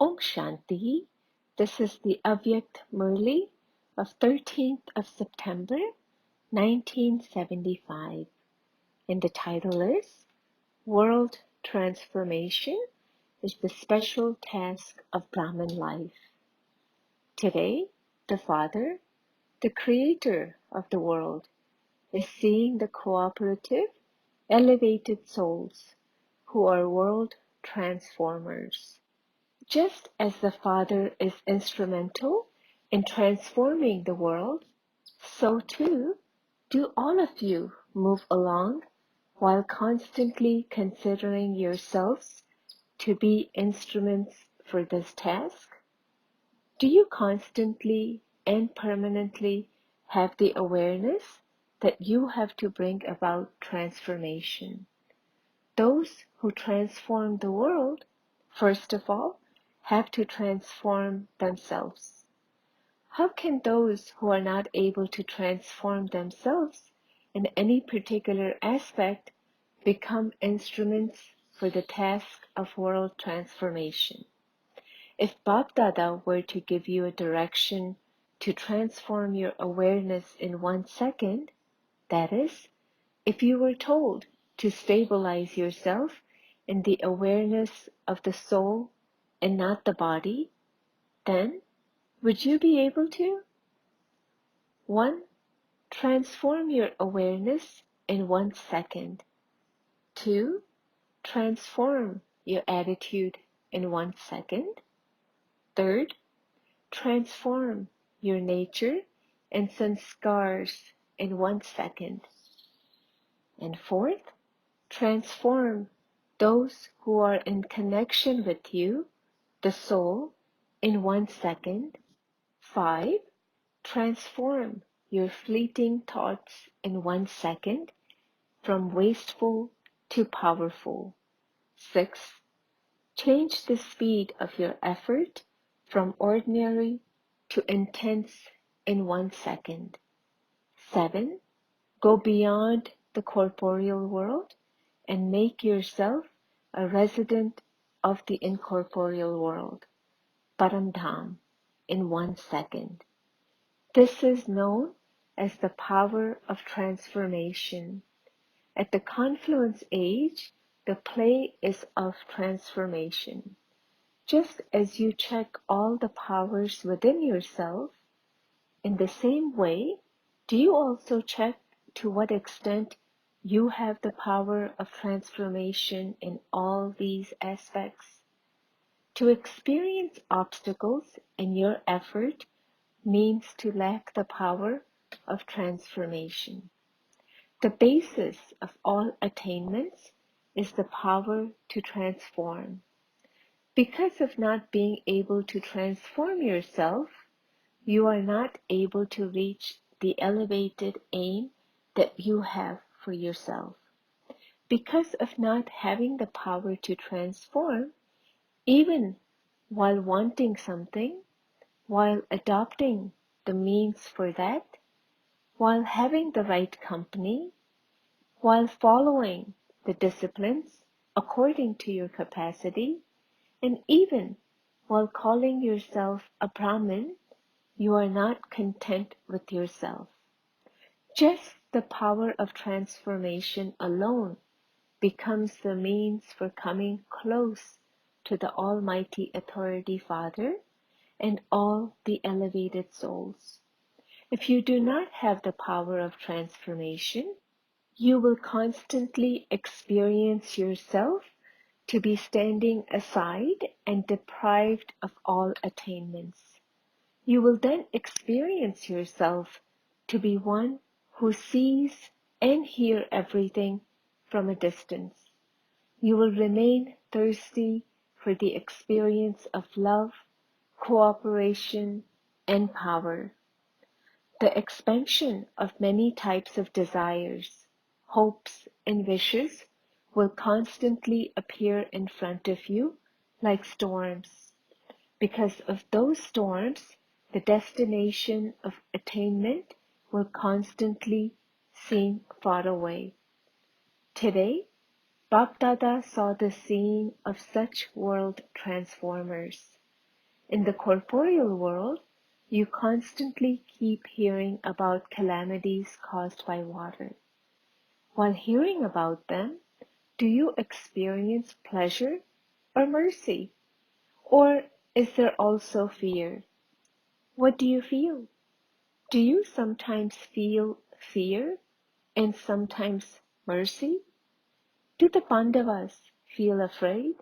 Om Shanti. This is the Avyakt Murli of 13th of September 1975. And the title is World Transformation is the Special Task of Brahmin Life. Today, the Father, the Creator of the world, is seeing the cooperative, elevated souls who are world transformers. Just as the Father is instrumental in transforming the world, so too do all of you move along while constantly considering yourselves to be instruments for this task. Do you constantly and permanently have the awareness that you have to bring about transformation? Those who transform the world, first of all, have to transform themselves. How can those who are not able to transform themselves in any particular aspect become instruments for the task of world transformation? If Bap Dada were to give you a direction to transform your awareness in 1 second, that is, if you were told to stabilize yourself in the awareness of the soul and not the body, then would you be able to? 1. Transform your awareness in 1 second. 2. Transform your attitude in 1 second. 3. Transform your nature and sanskars in 1 second. And 4. Transform those who are in connection with you, the soul, in 1 second. 5. Transform your fleeting thoughts in 1 second from wasteful to powerful. 6. Change the speed of your effort from ordinary to intense in 1 second. 7. Go beyond the corporeal world and make yourself a resident of the incorporeal world, Paramdham, in 1 second. This is known as the power of transformation. At the confluence age, the play is of transformation. Just as you check all the powers within yourself, in the same way, do you also check to what extent you have the power of transformation in all these aspects? To experience obstacles in your effort means to lack the power of transformation. The basis of all attainments is the power to transform. Because of not being able to transform yourself, you are not able to reach the elevated aim that you have for yourself. Because of not having the power to transform, even while wanting something, while adopting the means for that, while having the right company, while following the disciplines according to your capacity, and even while calling yourself a Brahmin, you are not content with yourself. Just the power of transformation alone becomes the means for coming close to the Almighty Authority Father and all the elevated souls. If you do not have the power of transformation, you will constantly experience yourself to be standing aside and deprived of all attainments. You will then experience yourself to be one who sees and hears everything from a distance. You will remain thirsty for the experience of love, cooperation, and power. The expansion of many types of desires, hopes, and wishes will constantly appear in front of you like storms. Because of those storms, the destination of attainment will constantly seem far away. Today, Bap Dada saw the scene of such world transformers. In the corporeal world, you constantly keep hearing about calamities caused by water. While hearing about them, do you experience pleasure or mercy? Or is there also fear? What do you feel? Do you sometimes feel fear and sometimes mercy? Do the Pandavas feel afraid?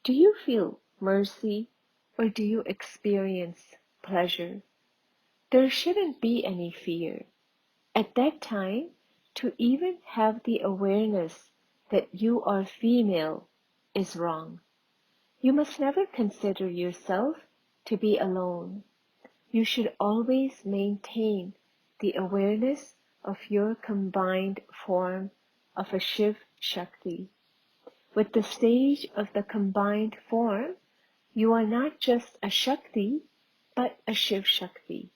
Do you feel mercy or do you experience pleasure? There shouldn't be any fear. At that time, to even have the awareness that you are female is wrong. You must never consider yourself to be alone. You should always maintain the awareness of your combined form of a Shiv Shakti. With the stage of the combined form, you are not just a Shakti, but a Shiv Shakti.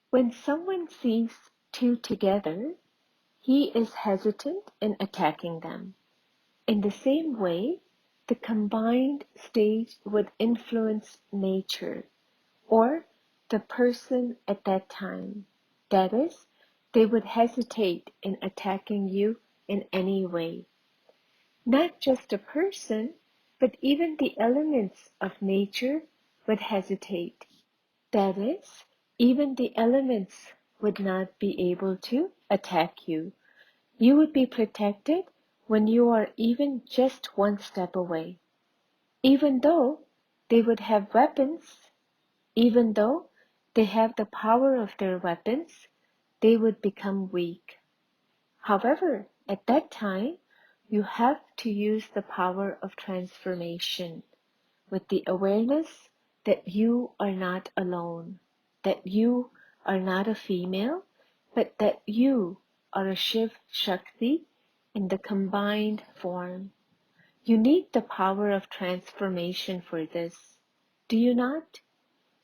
When someone sees two together, he is hesitant in attacking them. In the same way, the combined stage would influence nature or the person at that time. That is, they would hesitate in attacking you in any way. Not just a person, but even the elements of nature would hesitate. That is, even the elements would not be able to attack you. You would be protected when you are even just one step away. Even though they would have weapons, even though they have the power of their weapons, they would become weak. However, at that time, you have to use the power of transformation with the awareness that you are not alone, that you are not a female, but that you are a Shiv Shakti in the combined form. You need the power of transformation for this, do you not?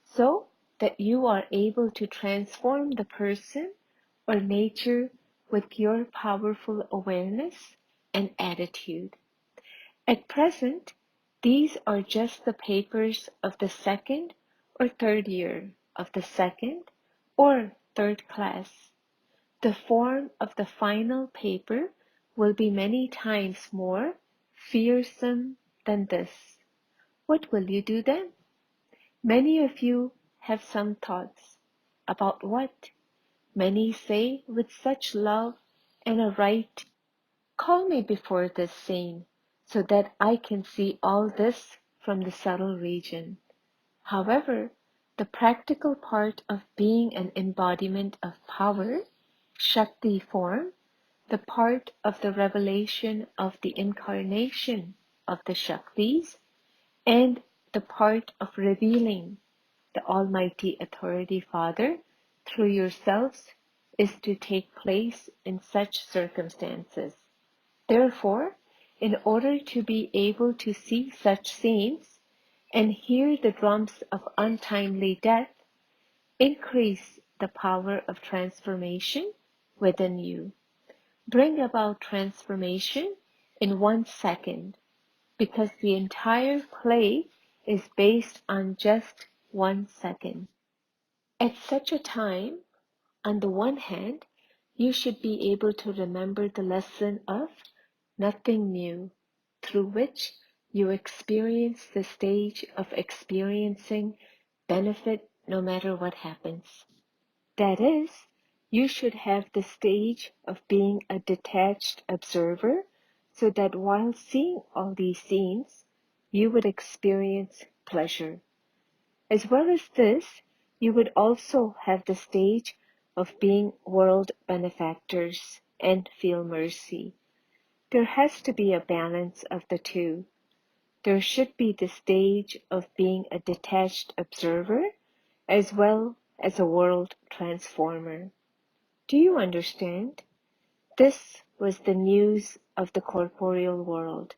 So that you are able to transform the person or nature with your powerful awareness and attitude. At present, these are just the papers of the second or third year of the second or third class. The form of the final paper will be many times more fearsome than this. What will you do then? Many of you have some thoughts. About what? Many say with such love and a right, call me before this scene, so that I can see all this from the subtle region. However, the practical part of being an embodiment of power, Shakti form, the part of the revelation of the incarnation of the Shaktis, and the part of revealing the Almighty Authority Father through yourselves is to take place in such circumstances. Therefore, in order to be able to see such scenes and hear the drums of untimely death, increase the power of transformation within you. Bring about transformation in 1 second, because the entire play is based on just 1 second. At such a time, on the one hand, you should be able to remember the lesson of nothing new, through which you experience the stage of experiencing benefit no matter what happens. That is, you should have the stage of being a detached observer, so that while seeing all these scenes, you would experience pleasure. As well as this, you would also have the stage of being world benefactors and feel mercy. There has to be a balance of the two. There should be the stage of being a detached observer as well as a world transformer. Do you understand? This was the news of the corporeal world.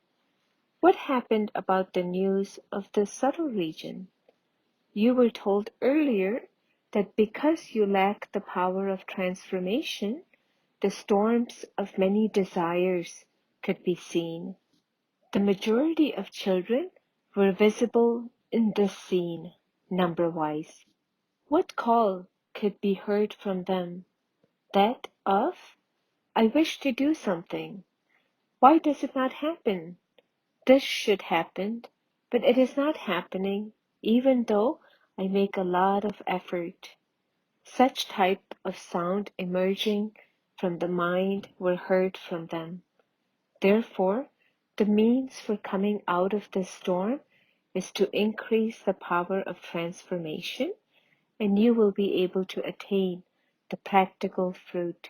What happened about the news of the subtle region? You were told earlier that because you lack the power of transformation, the storms of many desires could be seen. The majority of children were visible in this scene. number-wise. What call could be heard from them? That of, I wish to do something. Why does it not happen? This should happen, but it is not happening, even though I make a lot of effort. Such type of sound emerging from the mind were heard from them. Therefore, the means for coming out of this storm is to increase the power of transformation, and you will be able to attain the practical fruit.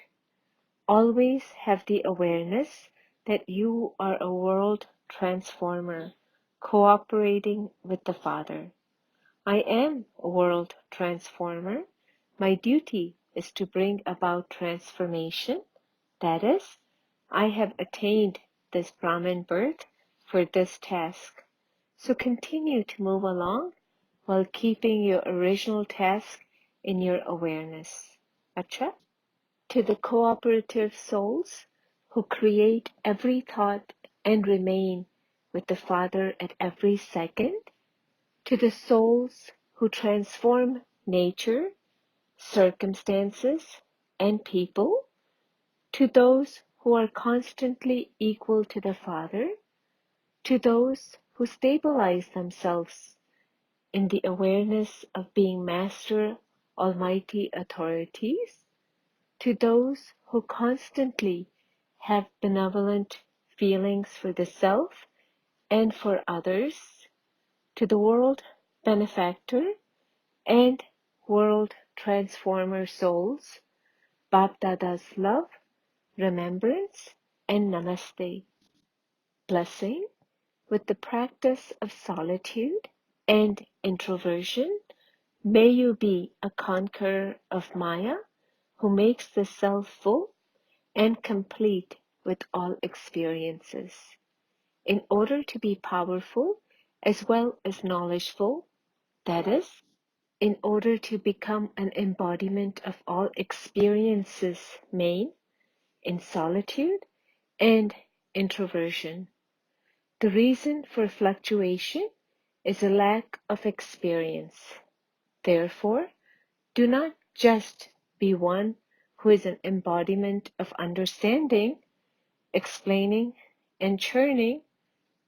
Always have the awareness that you are a world transformer, cooperating with the Father. I am a world transformer. My duty is to bring about transformation. That is, I have attained this Brahmin birth for this task. So continue to move along while keeping your original task in your awareness. Acha? To the cooperative souls who create every thought and remain with the Father at every second, to the souls who transform nature, circumstances, and people, to those who are constantly equal to the Father, to those who stabilize themselves in the awareness of being Master Almighty authorities, to those who constantly have benevolent feelings for the self and for others, to the world benefactor and world transformer souls, Bapdada's love, remembrance, and namaste. Blessing with the practice of solitude and introversion. May you be a conqueror of Maya who makes the self full and complete with all experiences. In order to be powerful as well as knowledgeful, that is, in order to become an embodiment of all experiences main in solitude and introversion. The reason for fluctuation is a lack of experience. Therefore, do not just be one who is an embodiment of understanding, explaining, and churning,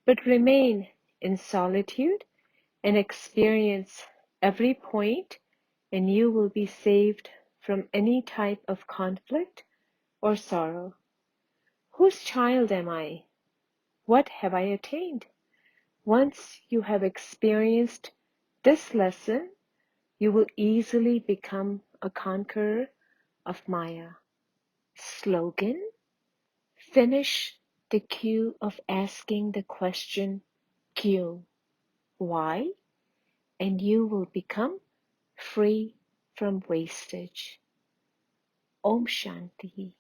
but remain in solitude and experience every point, and you will be saved from any type of conflict or sorrow. Whose child am I? What have I attained? Once you have experienced this lesson, you will easily become a conqueror of Maya. Slogan: finish the queue of asking the question, Q, why? And you will become free from wastage. Om Shanti.